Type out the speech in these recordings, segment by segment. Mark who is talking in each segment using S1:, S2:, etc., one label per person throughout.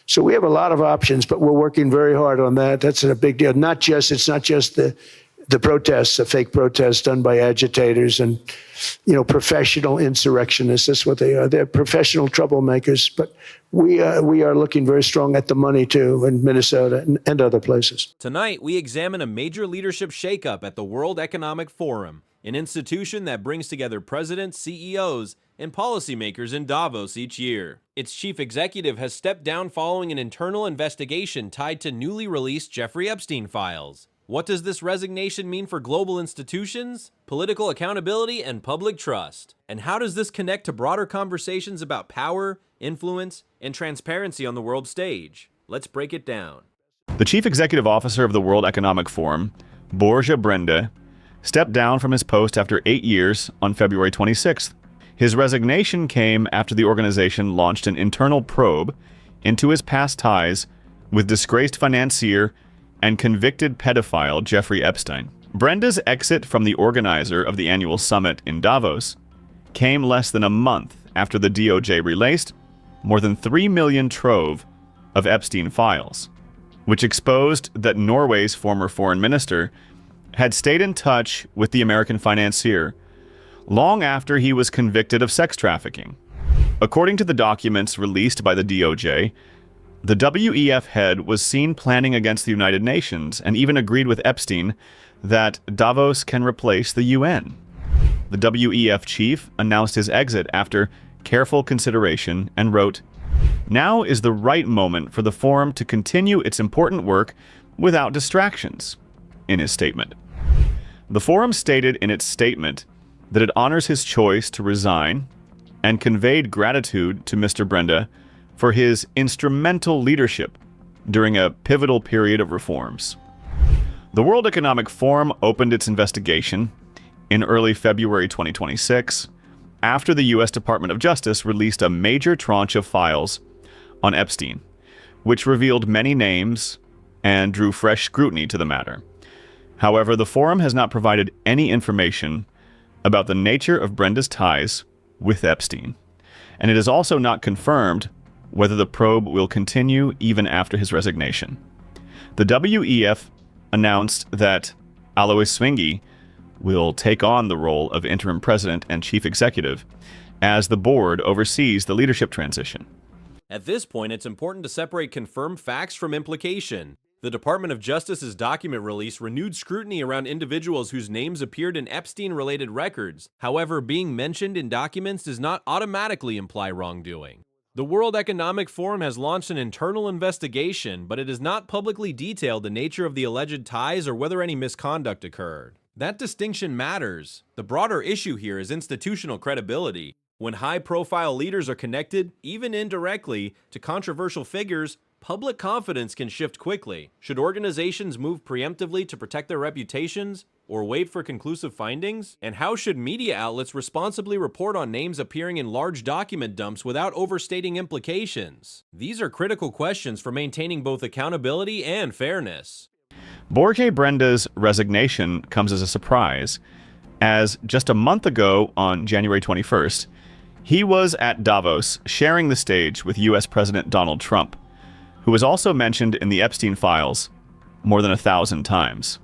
S1: So we have a lot of options, but we're working very hard on that. That's a big deal. It's not just the protests, the fake protests done by agitators and, professional insurrectionists. That's what they are. They're professional troublemakers. But we are looking very strong at the money, too, in Minnesota and other places.
S2: Tonight, we examine a major leadership shakeup at the World Economic Forum, an institution that brings together presidents, CEOs, and policymakers in Davos each year. Its chief executive has stepped down following an internal investigation tied to newly released Jeffrey Epstein files. What does this resignation mean for global institutions, political accountability, and public trust? And how does this connect to broader conversations about power, influence, and transparency on the world stage? Let's break it down.
S3: The chief executive officer of the World Economic Forum, Borja Brenda, stepped down from his post after 8 years on February 26th. His resignation came after the organization launched an internal probe into his past ties with disgraced financier and convicted pedophile Jeffrey Epstein. Brenda's exit from the organizer of the annual summit in Davos came less than a month after the DOJ released more than 3 million trove of Epstein files, which exposed that Norway's former foreign minister had stayed in touch with the American financier long after he was convicted of sex trafficking. According to the documents released by the DOJ, the WEF head was seen planning against the United Nations and even agreed with Epstein that Davos can replace the UN. The WEF chief announced his exit after careful consideration and wrote, "Now is the right moment for the forum to continue its important work without distractions," in his statement. The forum stated in its statement that it honors his choice to resign and conveyed gratitude to Mr. Brenda for his instrumental leadership during a pivotal period of reforms. The World Economic Forum opened its investigation in early February 2026 after the U.S. Department of Justice released a major tranche of files on Epstein, which revealed many names and drew fresh scrutiny to the matter. However, the forum has not provided any information about the nature of Brenda's ties with Epstein, and it is also not confirmed whether the probe will continue even after his resignation. The WEF announced that Alois Svingy will take on the role of interim president and chief executive as the board oversees the leadership transition.
S2: At this point, it's important to separate confirmed facts from implication. The Department of Justice's document release renewed scrutiny around individuals whose names appeared in Epstein-related records. However, being mentioned in documents does not automatically imply wrongdoing. The World Economic Forum has launched an internal investigation, but it has not publicly detailed the nature of the alleged ties or whether any misconduct occurred. That distinction matters. The broader issue here is institutional credibility. When high-profile leaders are connected, even indirectly, to controversial figures, public confidence can shift quickly. Should organizations move preemptively to protect their reputations or wait for conclusive findings? And how should media outlets responsibly report on names appearing in large document dumps without overstating implications? These are critical questions for maintaining both accountability and fairness.
S3: Borja Brenda's resignation comes as a surprise, as just a month ago, on January 21st, he was at Davos sharing the stage with U.S. President Donald Trump, who was also mentioned in the Epstein files more than 1,000 times.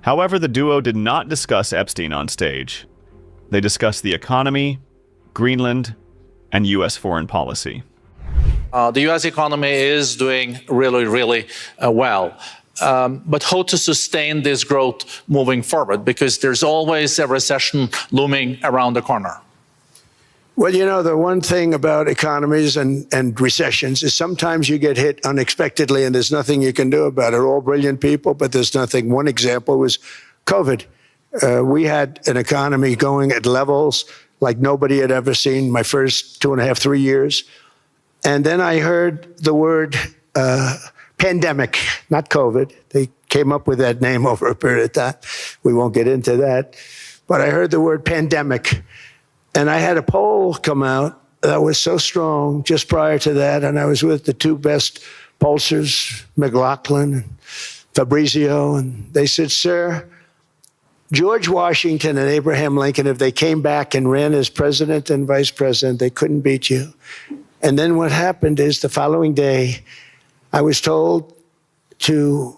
S3: However, the duo did not discuss Epstein on stage. They discussed the economy, Greenland, and U.S. foreign policy.
S4: The U.S. economy is doing really well. But how to sustain this growth moving forward? Because there's always a recession looming around the corner.
S1: Well, the one thing about economies and recessions is sometimes you get hit unexpectedly and there's nothing you can do about it. All brilliant people, but there's nothing. One example was COVID. We had an economy going at levels like nobody had ever seen my first 2.5, 3 years. And then I heard the word pandemic, not COVID. They came up with that name over a period of time. We won't get into that. But I heard the word pandemic. And I had a poll come out that was so strong just prior to that. And I was with the two best pollsters, McLaughlin and Fabrizio. And they said, "Sir, George Washington and Abraham Lincoln, if they came back and ran as president and vice president, they couldn't beat you. And then what happened is the following day, I was told to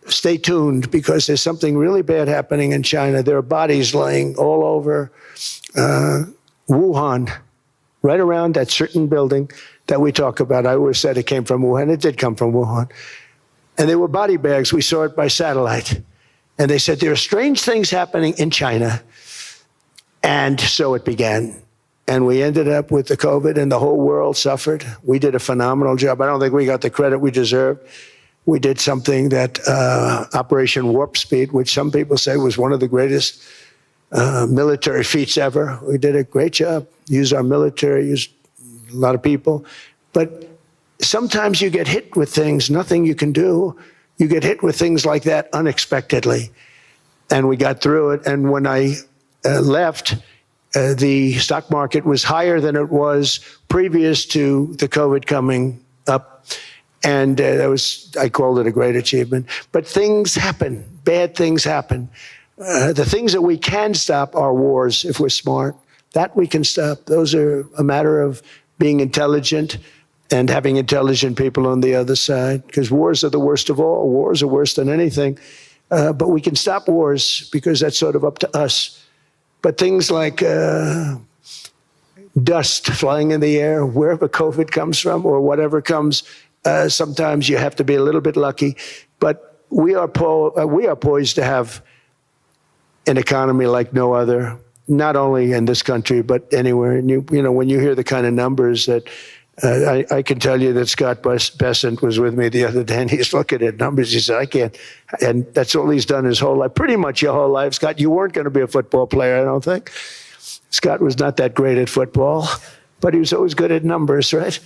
S1: stay tuned because there's something really bad happening in China. There are bodies laying all over Wuhan, right around that certain building that we talk about. I always said it came from Wuhan. It did come from Wuhan. And they were body bags. We saw it by satellite. And they said, there are strange things happening in China. And so it began. And we ended up with the COVID, and the whole world suffered. We did a phenomenal job. I don't think we got the credit we deserved. We did something that Operation Warp Speed, which some people say was one of the greatest military feats ever. We did a great job. Used our military, used a lot of people. But sometimes you get hit with things, nothing you can do. You get hit with things like that unexpectedly. And we got through it. And when I left, the stock market was higher than it was previous to the COVID coming up. And I called it a great achievement. But things happen, bad things happen. The things that we can stop are wars if we're smart. That we can stop. Those are a matter of being intelligent and having intelligent people on the other side, because wars are the worst of all. Wars are worse than anything. But we can stop wars because that's sort of up to us. But things like dust flying in the air, wherever COVID comes from or whatever comes, sometimes you have to be a little bit lucky. But we are poised to have an economy like no other, not only in this country, but anywhere. And you know, when you hear the kind of numbers that I can tell you that Scott Bessent was with me the other day, and he's looking at numbers. He said, I can't. And that's all he's done his whole life, pretty much your whole life. Scott, you weren't going to be a football player, I don't think. Scott was not that great at football, but he was always good at numbers, right?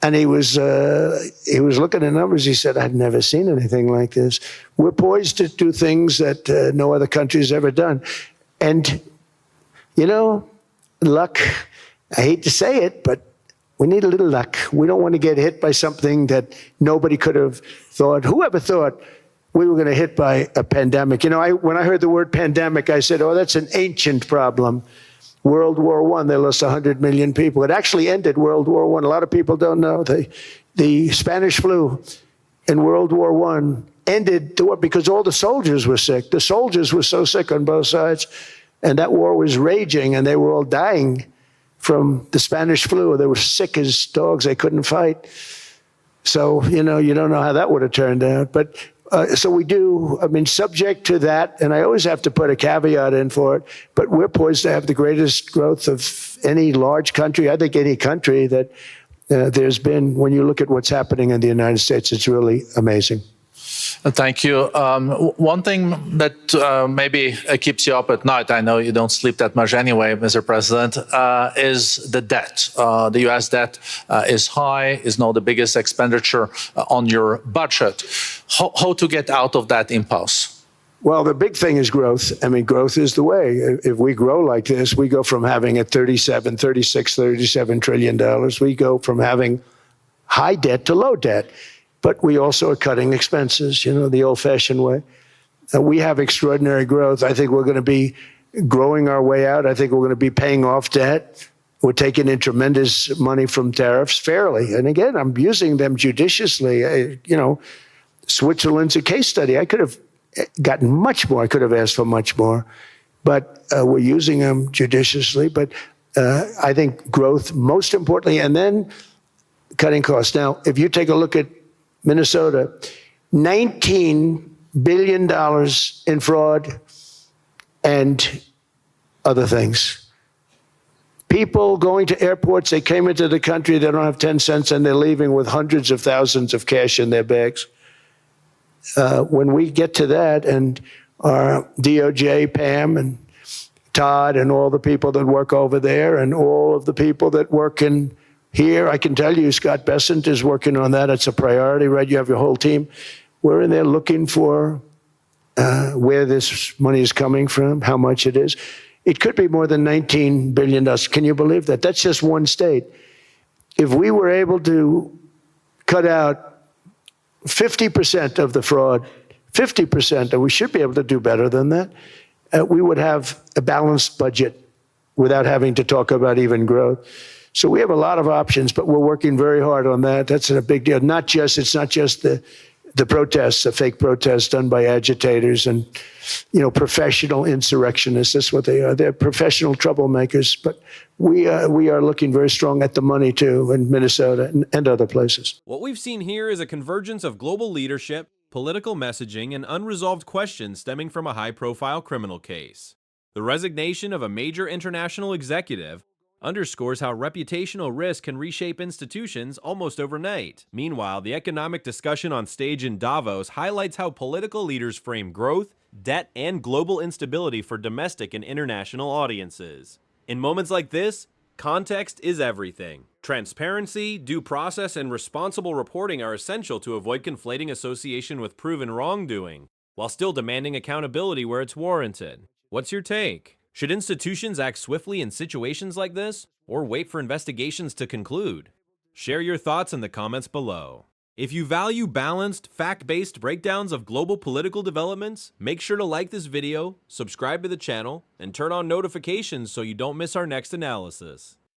S1: And he was looking at numbers. He said, I've never seen anything like this. We're poised to do things that no other country's ever done. And, you know, luck, I hate to say it, but we need a little luck. We don't want to get hit by something that nobody could have thought. Whoever thought we were going to hit by a pandemic? You know, when I heard the word pandemic, I said, oh, that's an ancient problem. World War I, they lost 100 million people. It actually ended World War I. A lot of people don't know. The Spanish flu in World War I ended the war because all the soldiers were sick. The soldiers were so sick on both sides, and that war was raging, and they were all dying from the Spanish flu. They were sick as dogs. They couldn't fight. So, you know, you don't know how that would have turned out. But so we do, I mean, subject to that, and I always have to put a caveat in for it, but we're poised to have the greatest growth of any large country, I think any country that there's been. When you look at what's happening in the United States, it's really amazing.
S4: Thank you. One thing that maybe keeps you up at night, I know you don't sleep that much anyway, Mr. President, is the debt. The U.S. debt is high, is now the biggest expenditure on your budget. How to get out of that impasse?
S1: Well, the big thing is growth. I mean, growth is the way. If we grow like this, we go from having a $37 trillion. We go from having high debt to low debt. But we also are cutting expenses, you know, the old-fashioned way. We have extraordinary growth. I think we're going to be growing our way out. I think we're going to be paying off debt. We're taking in tremendous money from tariffs fairly. And again, I'm using them judiciously. You know, Switzerland's a case study. I could have gotten much more. I could have asked for much more. But we're using them judiciously. But I think growth, most importantly, and then cutting costs. Now, if you take a look at Minnesota, $19 billion in fraud and other things. People going to airports, they came into the country, they don't have 10 cents, and they're leaving with hundreds of thousands of cash in their bags. When we get to that, and our DOJ, Pam, and Todd, and all the people that work over there, and all of the people that work in here, I can tell you, Scott Bessent is working on that. It's a priority, right? You have your whole team. We're in there looking for where this money is coming from, how much it is. It could be more than $19 billion. Can you believe that? That's just one state. If we were able to cut out 50% of the fraud, 50%, and we should be able to do better than that, we would have a balanced budget without having to talk about even growth. So we have a lot of options, but we're working very hard on that. That's a big deal. It's not just the protests, the fake protests done by agitators and, professional insurrectionists. That's what they are. They're professional troublemakers. But we are looking very strong at the money, too, in Minnesota and other places.
S2: What we've seen here is a convergence of global leadership, political messaging, and unresolved questions stemming from a high-profile criminal case. The resignation of a major international executive underscores how reputational risk can reshape institutions almost overnight. Meanwhile, the economic discussion on stage in Davos highlights how political leaders frame growth, debt, and global instability for domestic and international audiences. In moments like this, context is everything. Transparency, due process, and responsible reporting are essential to avoid conflating association with proven wrongdoing, while still demanding accountability where it's warranted. What's your take? Should institutions act swiftly in situations like this, or wait for investigations to conclude? Share your thoughts in the comments below. If you value balanced, fact-based breakdowns of global political developments, make sure to like this video, subscribe to the channel, and turn on notifications so you don't miss our next analysis.